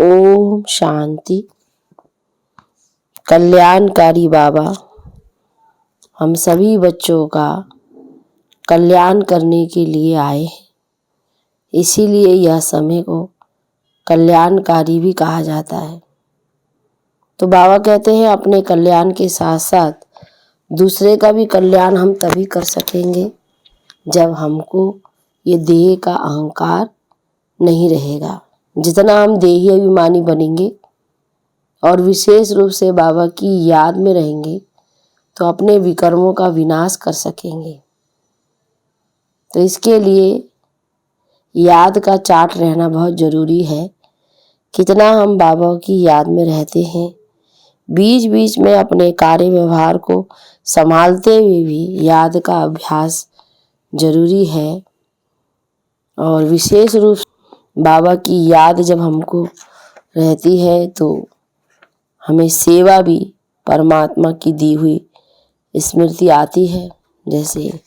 ओम शांति। कल्याणकारी बाबा हम सभी बच्चों का कल्याण करने के लिए आए हैं, इसीलिए यह समय को कल्याणकारी भी कहा जाता है। तो बाबा कहते हैं अपने कल्याण के साथ साथ दूसरे का भी कल्याण हम तभी कर सकेंगे जब हमको ये देह का अहंकार नहीं रहेगा। जितना हम देही अभिमानी बनेंगे और विशेष रूप से बाबा की याद में रहेंगे तो अपने विकर्मों का विनाश कर सकेंगे। तो इसके लिए याद का चार्ट रहना बहुत जरूरी है। कितना हम बाबा की याद में रहते हैं, बीच बीच में अपने कार्य व्यवहार को संभालते हुए भी याद का अभ्यास जरूरी है। और विशेष रूप से बाबा की याद जब हमको रहती है तो हमें सेवा भी परमात्मा की दी हुई स्मृति आती है। जैसे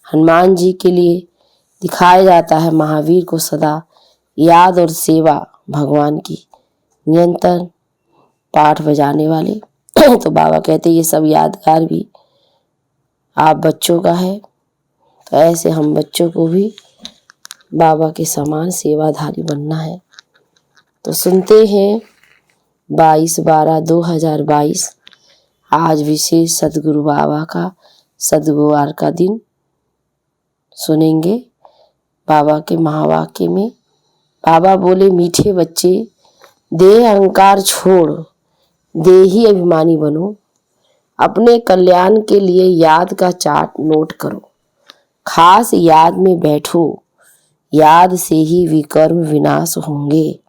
हनुमान जी के लिए दिखाया जाता है महावीर को सदा याद और सेवा भगवान की निरंतर पाठ बजाने वाले। तो बाबा कहते ये सब यादगार भी आप बच्चों का है। तो ऐसे हम बच्चों को भी बाबा के समान सेवाधारी बनना है। तो सुनते हैं 22/12/2022 आज विशेष सदगुरु बाबा का सद्गुरुवार का दिन सुनेंगे। बाबा के महावाक्य में बाबा बोले, मीठे बच्चे देह अहंकार छोड़ देही अभिमानी बनो, अपने कल्याण के लिए याद का चार्ट नोट करो, खास याद में बैठो, याद से ही विकर्म विनाश होंगे।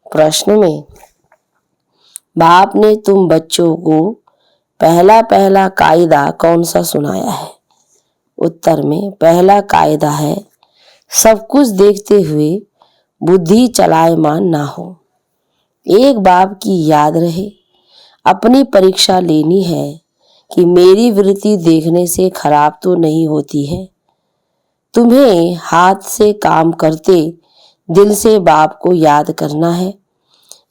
प्रश्न में बाप ने तुम बच्चों को पहला कायदा कौन सा सुनाया है? उत्तर में पहला कायदा है सब कुछ देखते हुए बुद्धि चलायमान ना हो। एक बाप की याद रहे, अपनी परीक्षा लेनी है कि मेरी वृत्ति देखने से खराब तो नहीं होती है। तुम्हें हाथ से काम करते दिल से बाप को याद करना है,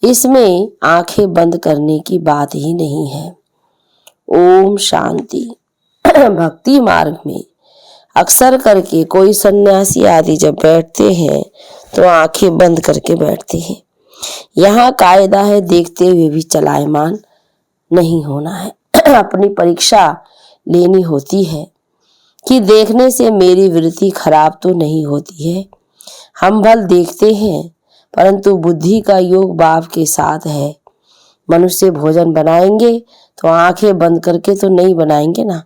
इसमें आंखें बंद करने की बात ही नहीं है। ओम शांति। भक्ति मार्ग में अक्सर करके कोई सन्यासी आदि जब बैठते हैं तो आंखें बंद करके बैठते हैं। यहाँ कायदा है देखते हुए भी चलायमान नहीं होना है। अपनी परीक्षा लेनी होती है कि देखने से मेरी वृत्ति खराब तो नहीं होती है। हम भल देखते हैं परंतु बुद्धि का योग बाप के साथ है। मनुष्य भोजन बनाएंगे तो आंखें बंद करके तो नहीं बनाएंगे ना।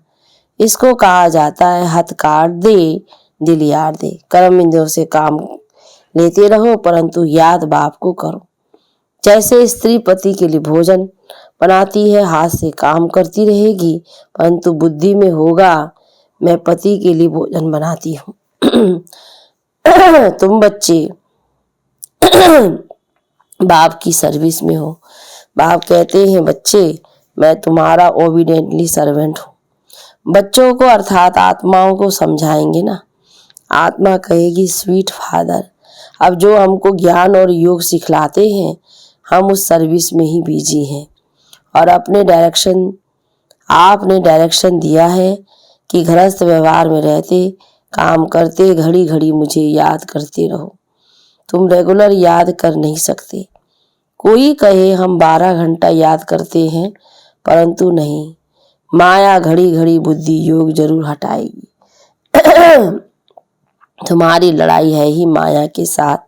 इसको कहा जाता है हाथ काट दे दिल यार दे। कर्म इंद्रियों से काम लेते रहो परंतु याद बाप को करो। जैसे स्त्री पति के लिए भोजन बनाती है, हाथ से काम करती रहेगी परंतु बुद्धि में होगा मैं पति के लिए भोजन बनाती हूँ। तुम बच्चे बाप की सर्विस में हो। बाप कहते हैं बच्चे मैं तुम्हारा ओबीडिएंटली सर्वेंट हूँ। बच्चों को अर्थात आत्माओं को समझाएंगे ना। आत्मा कहेगी स्वीट फादर, अब जो हमको ज्ञान और योग सिखलाते हैं हम उस सर्विस में ही बिजी हैं और आपने डायरेक्शन दिया है कि गृहस्थ व्यवहार में रहते काम करते घड़ी घड़ी मुझे याद करते रहो। तुम रेगुलर याद कर नहीं सकते। कोई कहे हम 12 घंटा याद करते हैं परंतु नहीं, माया घड़ी घड़ी बुद्धि योग जरूर हटाएगी। तुम्हारी लड़ाई है ही माया के साथ।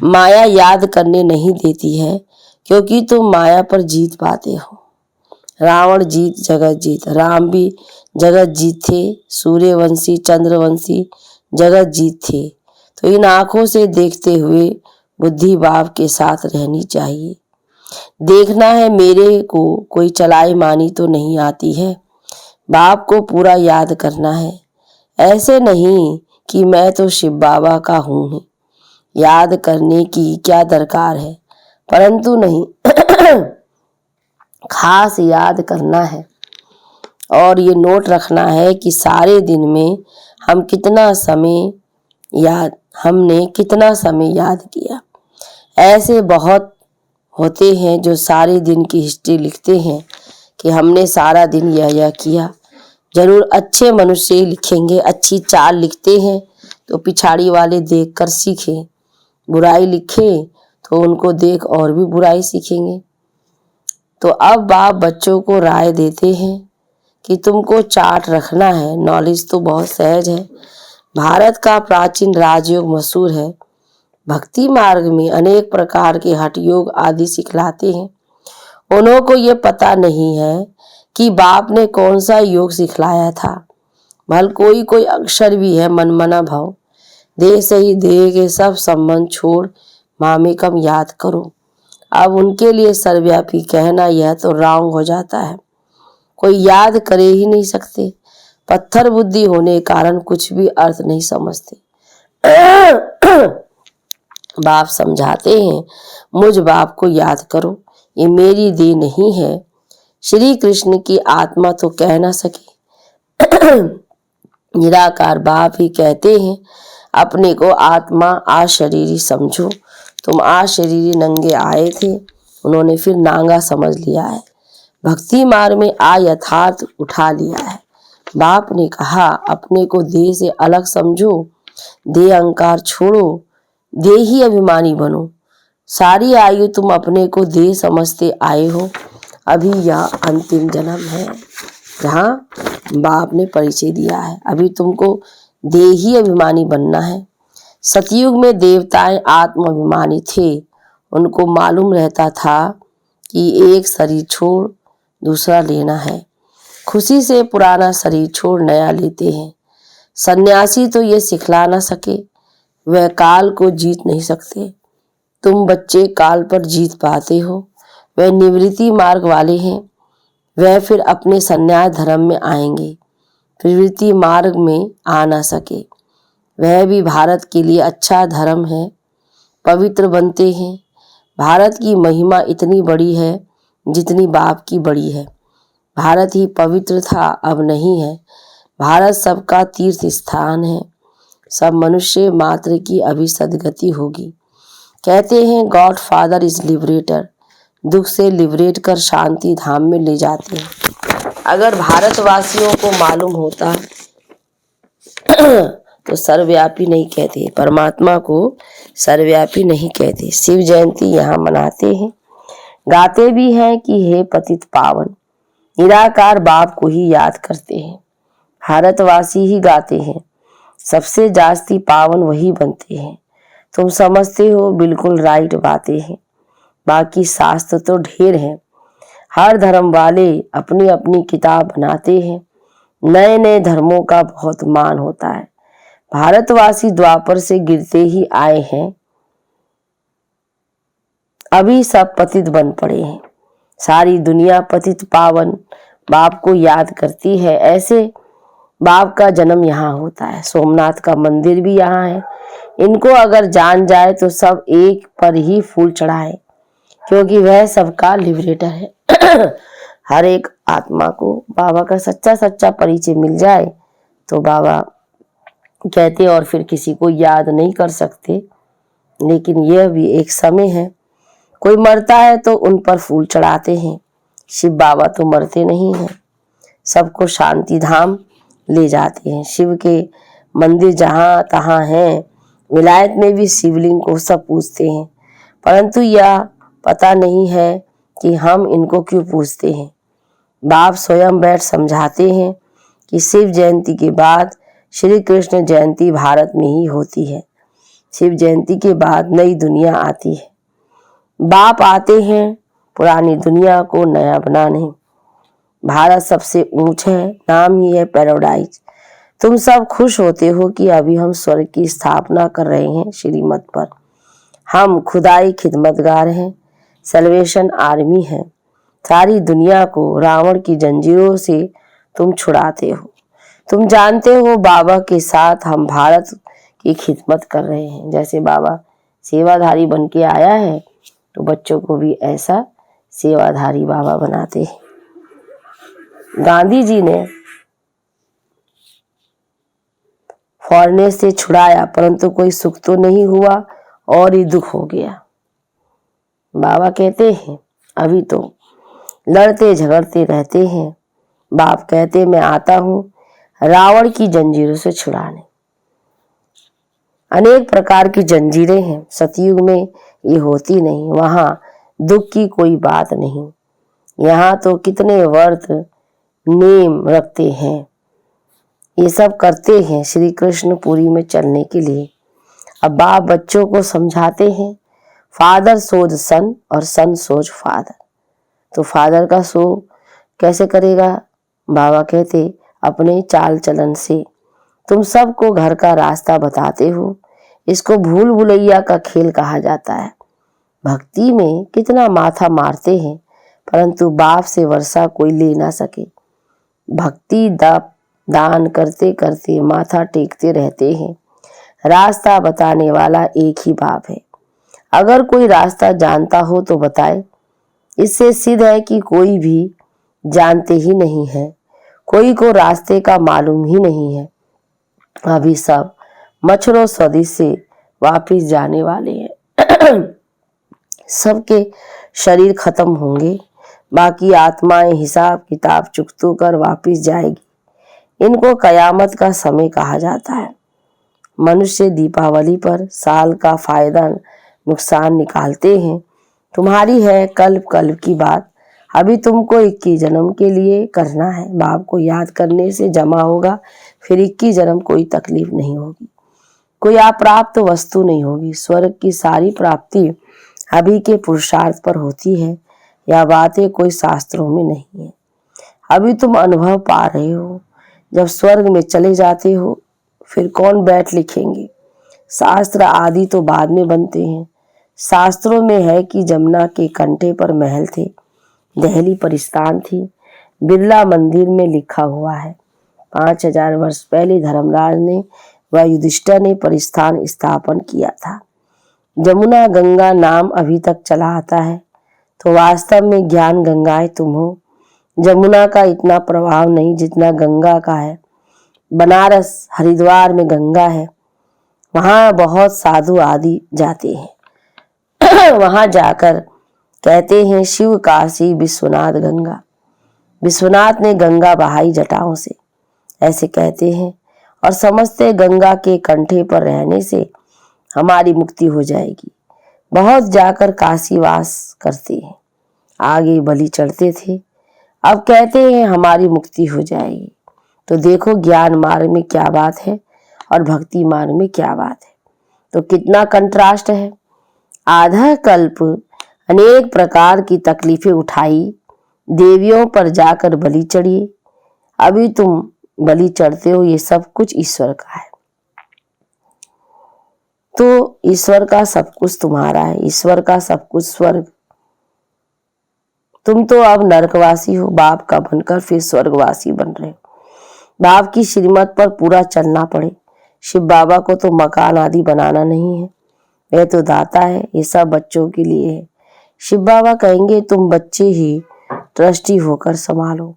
माया याद करने नहीं देती है क्योंकि तुम माया पर जीत पाते हो। रावण जीत जगत जीत, राम भी जगत जीत थे, सूर्यवंशी चंद्रवंशी जगत जीत थे। तो इन आंखों से देखते हुए बुद्धि बाप के साथ रहनी चाहिए। देखना है मेरे को कोई चलाई मानी तो नहीं आती है। बाप को पूरा याद करना है, ऐसे नहीं कि मैं तो शिव बाबा का हूँ, याद करने की क्या दरकार है, परंतु नहीं खास याद करना है। और ये नोट रखना है कि सारे दिन में हमने कितना समय याद किया। ऐसे बहुत होते हैं जो सारे दिन की हिस्ट्री लिखते हैं कि हमने सारा दिन यह किया। जरूर अच्छे मनुष्य ही लिखेंगे। अच्छी चाल लिखते हैं तो पिछाड़ी वाले देखकर सीखें, बुराई लिखे तो उनको देख और भी बुराई सीखेंगे। तो अब बाप बच्चों को राय देते हैं कि तुमको चार्ट रखना है, नॉलेज तो बहुत सहज है। भारत का प्राचीन राजयोग मशहूर है। भक्ति मार्ग में अनेक प्रकार के हठ योग आदि सिखलाते हैं। उन्हों को ये पता नहीं है कि बाप ने कौन सा योग सिखलाया था। भल कोई कोई अक्षर भी है मनमना भव। देह से ही देह के सब संबंध छोड़ मामेकम याद करो। अब उनके लिए सर्वव्यापी कहना यह तो रॉन्ग हो जाता है। कोई याद करे ही नहीं सकते। पत्थर बुद्धि होने के कारण कुछ भी अर्थ नहीं समझते। बाप समझाते हैं, मुझ बाप को याद करो, ये मेरी देह नहीं है। श्री कृष्ण की आत्मा तो कह ना सके। निराकार बाप ही कहते हैं, अपने को आत्मा अशरीरी समझो। तुम अशरीरी नंगे आए थे, उन्होंने फिर नांगा समझ लिया है। भक्ति मार्ग में यथार्थ उठा लिया है। बाप ने कहा, अपने को देह से अलग समझो, देह अहंकार छोड़ो, देही अभिमानी बनो। सारी आयु तुम अपने को देह समझते आए हो। अभी यह अंतिम जन्म है जहाँ बाप ने परिचय दिया है। अभी तुमको देही अभिमानी बनना है। सतयुग में देवताएं आत्म अभिमानी थे। उनको मालूम रहता था कि एक शरीर छोड़ दूसरा लेना है। खुशी से पुराना शरीर छोड़ नया लेते हैं। सन्यासी तो ये सिखला ना सके, वह काल को जीत नहीं सकते। तुम बच्चे काल पर जीत पाते हो। वह निवृत्ति मार्ग वाले हैं, वह फिर अपने संन्यास धर्म में आएंगे, प्रवृत्ति मार्ग में आ ना सके। वह भी भारत के लिए अच्छा धर्म है, पवित्र बनते हैं। भारत की महिमा इतनी बड़ी है जितनी बाप की बड़ी है। भारत ही पवित्र था, अब नहीं है। भारत सबका तीर्थ स्थान है। सब मनुष्य मात्र की अभी सदगति होगी। कहते हैं गॉड फादर इज लिबरेटर। दुख से लिबरेट कर शांति धाम में ले जाते हैं। अगर भारतवासियों को मालूम होता तो सर्वव्यापी नहीं कहते, परमात्मा को सर्वव्यापी नहीं कहते। शिव जयंती यहाँ मनाते हैं, गाते भी हैं कि हे पतित पावन। निराकार बाप को ही याद करते हैं। भारतवासी ही गाते हैं, सबसे जास्ती पावन वही बनते हैं। तुम समझते हो, बिल्कुल राइट बातें हैं। बाकी शास्त्र तो ढेर हैं। हर धर्म वाले अपनी अपनी किताब बनाते हैं। नए नए धर्मों का बहुत मान होता है। भारतवासी द्वापर से गिरते ही आए हैं, अभी सब पतित बन पड़े हैं। सारी दुनिया पतित पावन बाप को याद करती है। ऐसे बाप का जन्म यहाँ होता है। सोमनाथ का मंदिर भी यहाँ है। इनको अगर जान जाए तो सब एक पर ही फूल चढ़ाए, क्योंकि वह सबका लिबरेटर है। हर एक आत्मा को बाबा का सच्चा सच्चा परिचय मिल जाए तो बाबा कहते और फिर किसी को याद नहीं कर सकते। लेकिन यह भी एक समय है, कोई मरता है तो उन पर फूल चढ़ाते हैं। शिव बाबा तो मरते नहीं हैं, सबको शांति धाम ले जाते हैं। शिव के मंदिर जहाँ तहाँ हैं। विलायत में भी शिवलिंग को सब पूजते हैं, परंतु यह पता नहीं है कि हम इनको क्यों पूजते हैं। बाप स्वयं बैठ समझाते हैं कि शिव जयंती के बाद श्री कृष्ण जयंती भारत में ही होती है। शिव जयंती के बाद नई दुनिया आती है। बाप आते हैं पुरानी दुनिया को नया बनाने। भारत सबसे ऊंच है, नाम ही है पैराडाइज। तुम सब खुश होते हो कि अभी हम स्वर्ग की स्थापना कर रहे हैं श्रीमत पर। हम खुदाई खिदमतगार हैं, सल्वेशन आर्मी है। सारी दुनिया को रावण की जंजीरों से तुम छुड़ाते हो। तुम जानते हो बाबा के साथ हम भारत की खिदमत कर रहे हैं। जैसे बाबा सेवाधारी बन के आया है तो बच्चों को भी ऐसा सेवाधारी बाबा बनाते हैं। गांधी जी ने फॉरने से छुड़ाया, परंतु कोई सुख तो नहीं हुआ और ही दुख हो गया। बाबा कहते हैं अभी तो लड़ते झगड़ते रहते हैं। बाप कहते मैं आता हूँ रावण की जंजीरों से छुड़ाने। अनेक प्रकार की जंजीरें हैं। सतयुग में ये होती नहीं, वहां दुख की कोई बात नहीं। यहाँ तो कितने व्रत नेम रखते हैं, ये सब करते हैं श्री कृष्ण पुरी में चलने के लिए। अब बाप बच्चों को समझाते हैं फादर सोच सन और सन सोच फादर। तो फादर का सो कैसे करेगा? बाबा कहते अपने चाल चलन से। तुम सबको घर का रास्ता बताते हो। इसको भूल भुलैया का खेल कहा जाता है। भक्ति में कितना माथा मारते हैं, परंतु बाप से वर्षा कोई ले ना सके। भक्ति दान करते करते माथा टेकते रहते हैं। रास्ता बताने वाला एक ही बाप है। अगर कोई रास्ता जानता हो तो बताए। इससे सिद्ध है कि कोई भी जानते ही नहीं है, कोई को रास्ते का मालूम ही नहीं है। अभी सब मच्छरों स्वदेश से वापिस जाने वाले हैं। सबके शरीर खत्म होंगे, बाकी आत्माएं हिसाब किताब चुकतों कर वापिस जाएगी। इनको कयामत का समय कहा जाता है। मनुष्य दीपावली पर साल का फायदा नुकसान निकालते हैं। तुम्हारी है कल्प कल्प की बात। अभी तुमको 21 जन्म के लिए करना है। बाप को याद करने से जमा होगा, फिर 21 जन्म कोई तकलीफ नहीं होगी, कोई अप्राप्त वस्तु नहीं होगी। स्वर्ग की सारी प्राप्ति अभी के पुरुषार्थ पर होती है। यह बातें कोई शास्त्रों में नहीं है। अभी तुम अनुभव पा रहे हो। जब स्वर्ग में चले जाते हो फिर कौन बैठ लिखेंगे? शास्त्र आदि तो बाद में बनते हैं। शास्त्रों में है कि जमुना के कंठे पर महल थे, दहली पर स्थान थी। बिरला मंदिर में लिखा हुआ है 5000 वर्ष पहले धर्मराज ने व युधिष्ठिर ने परिस्थान स्थापन किया था। जमुना गंगा नाम अभी तक चला आता है, तो वास्तव में ज्ञान गंगाएं तुम हो। जमुना का इतना प्रभाव नहीं जितना गंगा का है। बनारस हरिद्वार में गंगा है, वहां बहुत साधु आदि जाते हैं। वहां जाकर कहते हैं शिव काशी विश्वनाथ गंगा। विश्वनाथ ने गंगा बहाई जटाओं से, ऐसे कहते हैं और समझते गंगा के कंठे पर रहने से हमारी मुक्ति हो जाएगी। बहुत जाकर काशी वास करते हैं। आगे बलि चढ़ते थे, अब कहते हैं हमारी मुक्ति हो जाएगी। तो देखो ज्ञान मार्ग में क्या बात है और भक्ति मार्ग में क्या बात है, तो कितना कंट्रास्ट है। आधा कल्प अनेक प्रकार की तकलीफें उठाई, देवियों पर जाकर बलि चढ़ी। अभी तुम बलि चढ़ते हो, ये सब कुछ ईश्वर का है। तो ईश्वर का सब कुछ तुम्हारा है, ईश्वर का सब कुछ स्वर्ग। तुम तो अब नरकवासी हो, बाप का बनकर फिर स्वर्गवासी बन रहे हो। बाप की श्रीमत पर पूरा चलना पड़े। शिव बाबा को तो मकान आदि बनाना नहीं है, वह तो दाता है। ये सब बच्चों के लिए है। शिव बाबा कहेंगे तुम बच्चे ही ट्रस्टी होकर संभालो।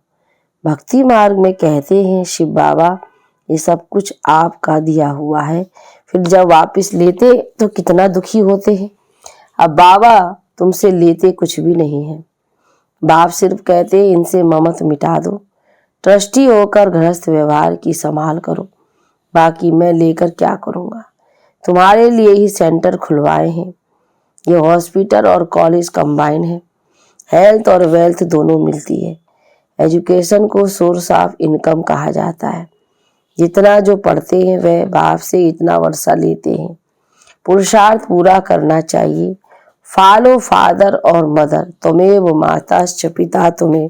भक्ति मार्ग में कहते हैं शिव बाबा ये सब कुछ आपका दिया हुआ है। फिर जब वापस लेते तो कितना दुखी होते हैं। अब बाबा तुमसे लेते कुछ भी नहीं है। बाप सिर्फ कहते इनसे ममत मिटा दो, ट्रस्टी होकर गृहस्थ व्यवहार की संभाल करो, बाकी मैं लेकर क्या करूंगा। तुम्हारे लिए ही सेंटर खुलवाए हैं। ये हॉस्पिटल और कॉलेज कंबाइन है। हेल्थ और वेल्थ दोनों मिलती है। एजुकेशन को सोर्स ऑफ इनकम कहा जाता है। जितना जो पढ़ते हैं वह बाप से इतना वर्षा लेते हैं। पुरुषार्थ पूरा करना चाहिए। फॉलो फादर और मदर, तुम्हें वो माता पिता, तुम्हें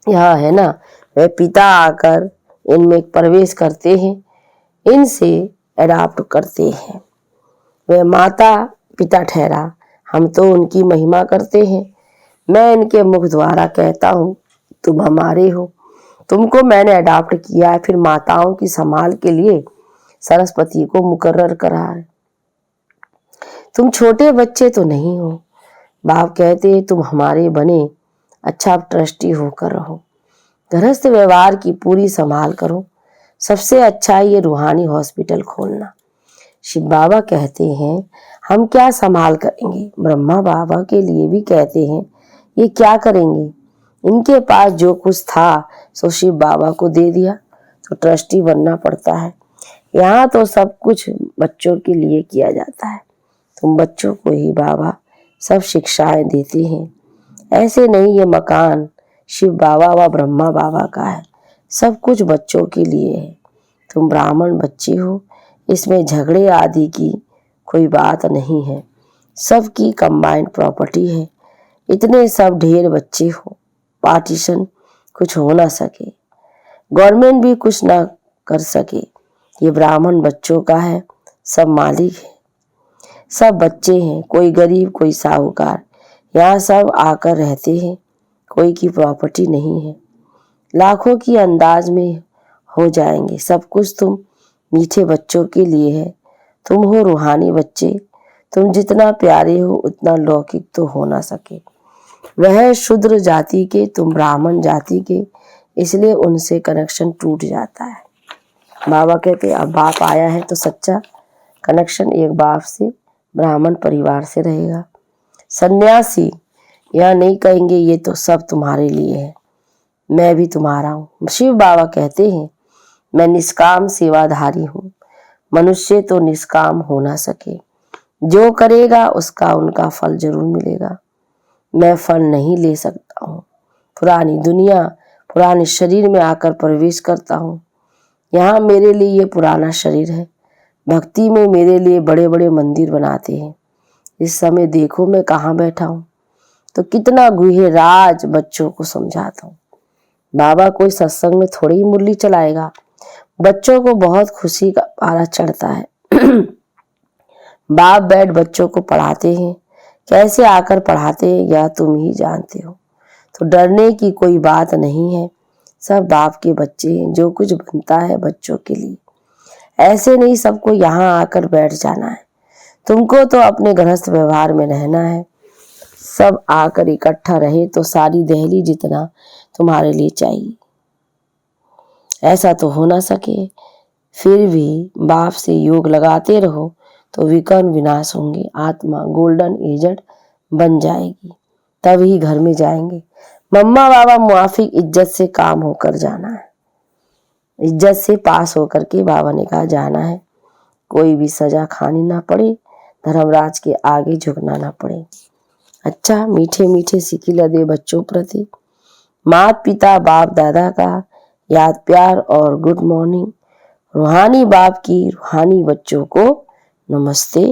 यह है ना, वे पिता आकर इनमें प्रवेश करते हैं, इनसे अडॉप्ट करते हैं। वे माता पिता ठहरा, हम तो उनकी महिमा करते हैं। मैं इनके मुख द्वारा कहता हूँ तुम हमारे हो, तुमको मैंने अडॉप्ट किया है। फिर माताओं की संभाल के लिए सरस्वती को मुकर्रर करा है। तुम छोटे बच्चे तो नहीं हो। बाप कहते तुम हमारे बने, अच्छा ट्रस्टी होकर रहो। गृहस्थ व्यवहार की पूरी संभाल करो। सबसे अच्छा ये रूहानी हॉस्पिटल खोलना। शिव बाबा कहते हैं हम क्या संभाल करेंगे। ब्रह्मा बाबा के लिए भी कहते हैं ये क्या करेंगे। इनके पास जो कुछ था सो शिव बाबा को दे दिया, तो ट्रस्टी बनना पड़ता है। यहाँ तो सब कुछ बच्चों के लिए किया जाता है। तुम बच्चों को ही बाबा सब शिक्षाएं देते हैं। ऐसे नहीं ये मकान शिव बाबा व ब्रह्मा बाबा का है, सब कुछ बच्चों के लिए है। तुम ब्राह्मण बच्चे हो, इसमें झगड़े आदि की कोई बात नहीं है, सबकी कंबाइंड प्रॉपर्टी है। इतने सब ढेर बच्चे हो, पार्टीशन कुछ हो ना सके, गवर्नमेंट भी कुछ ना कर सके। ये ब्राह्मण बच्चों का है, सब मालिक है, सब बच्चे हैं, कोई गरीब कोई साहूकार, यहाँ सब आकर रहते हैं, कोई की प्रॉपर्टी नहीं है। लाखों की अंदाज में हो जाएंगे, सब कुछ तुम मीठे बच्चों के लिए है। तुम हो रूहानी बच्चे, तुम जितना प्यारे हो उतना लौकिक तो हो ना सके। वह शूद्र जाति के, तुम ब्राह्मण जाति के, इसलिए उनसे कनेक्शन टूट जाता है। बाबा कहते अब बाप आया है तो सच्चा कनेक्शन एक बाप से ब्राह्मण परिवार से रहेगा। सन्यासी यह नहीं कहेंगे ये तो सब तुम्हारे लिए है, मैं भी तुम्हारा हूँ। शिव बाबा कहते हैं मैं निष्काम सेवाधारी हूँ, मनुष्य तो निष्काम हो ना सके, जो करेगा उसका उनका फल जरूर मिलेगा। मैं फल नहीं ले सकता हूँ, पुरानी दुनिया पुराने शरीर में आकर प्रवेश करता हूँ। यहाँ मेरे लिए ये पुराना शरीर है, भक्ति में मेरे लिए बड़े बड़े मंदिर बनाते हैं। इस समय देखो मैं कहाँ बैठा हूँ, तो कितना गुहे राज बच्चों को समझाता हूँ। बाबा कोई सत्संग में थोड़ी ही मुरली चलाएगा, बच्चों को बहुत खुशी का पारा चढ़ता है। बाप बैठ बच्चों को पढ़ाते हैं, कैसे आकर पढ़ाते हैं यह तुम ही जानते हो, तो डरने की कोई बात नहीं है। सब बाप के बच्चे हैं, जो कुछ बनता है बच्चों के लिए। ऐसे नहीं सबको यहाँ आकर बैठ जाना है, तुमको तो अपने गृहस्थ व्यवहार में रहना है। सब आकर इकट्ठा रहे तो सारी दहली जितना तुम्हारे लिए चाहिए, ऐसा तो हो ना सके। फिर भी बाप से योग लगाते रहो तो विकर्ण विनाश होंगे, आत्मा गोल्डन एजेड बन जाएगी, तभी घर में जाएंगे। मम्मा बाबा मुआफिक इज्जत से काम होकर जाना है, इज्जत से पास होकर के बाबा ने कहा जाना है। कोई भी सजा खानी ना पड़े, धर्मराज के आगे झुकना ना पड़े। अच्छा मीठे मीठे सिकी लदे बच्चों प्रति माता पिता बाप दादा का याद प्यार और गुड मॉर्निंग। रूहानी बाप की रूहानी बच्चों को नमस्ते,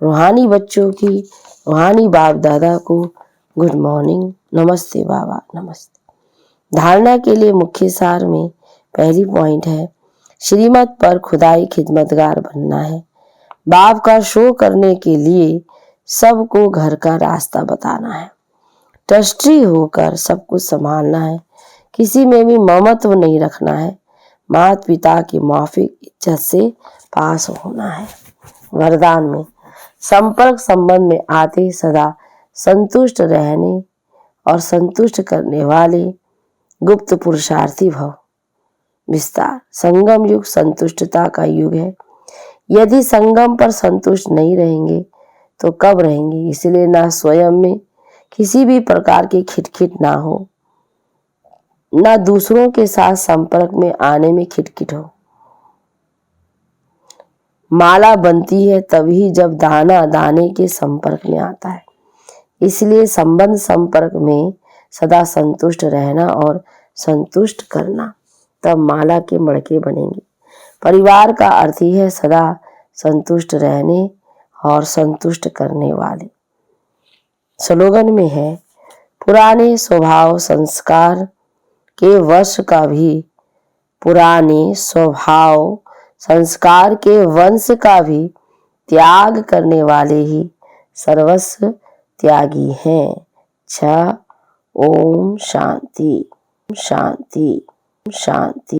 रूहानी बच्चों की रूहानी बाप दादा को गुड मॉर्निंग, नमस्ते बाबा नमस्ते। धारणा के लिए मुख्य सार में पहली पॉइंट है श्रीमत पर खुदाई खिदमतगार बनना है। बाप का शो करने के लिए सबको घर का रास्ता बताना है, ट्रस्टी होकर सब कुछ संभालना है, किसी में भी ममत्व नहीं रखना है, माता पिता की माफिक इज्जत से पास होना है। वरदान में संपर्क संबंध में आते सदा संतुष्ट रहने और संतुष्ट करने वाले गुप्त पुरुषार्थी भव। विस्तार संगम युग संतुष्टता का युग है। यदि संगम पर संतुष्ट नहीं रहेंगे तो कब रहेंगे, इसलिए ना स्वयं में किसी भी प्रकार की खिटखिट ना हो, ना दूसरों के साथ संपर्क में आने में खिटखिट हो। माला बनती है तभी जब दाना दाने के संपर्क में आता है, इसलिए संबंध संपर्क में सदा संतुष्ट रहना और संतुष्ट करना, तब माला के मड़के बनेंगे। परिवार का अर्थ ही है सदा संतुष्ट रहने और संतुष्ट करने वाले। स्लोगन में है पुराने स्वभाव संस्कार के वश का भी, पुराने स्वभाव संस्कार के वंश का भी त्याग करने वाले ही सर्वस्व त्यागी हैं। ओम शांति शांति शांति।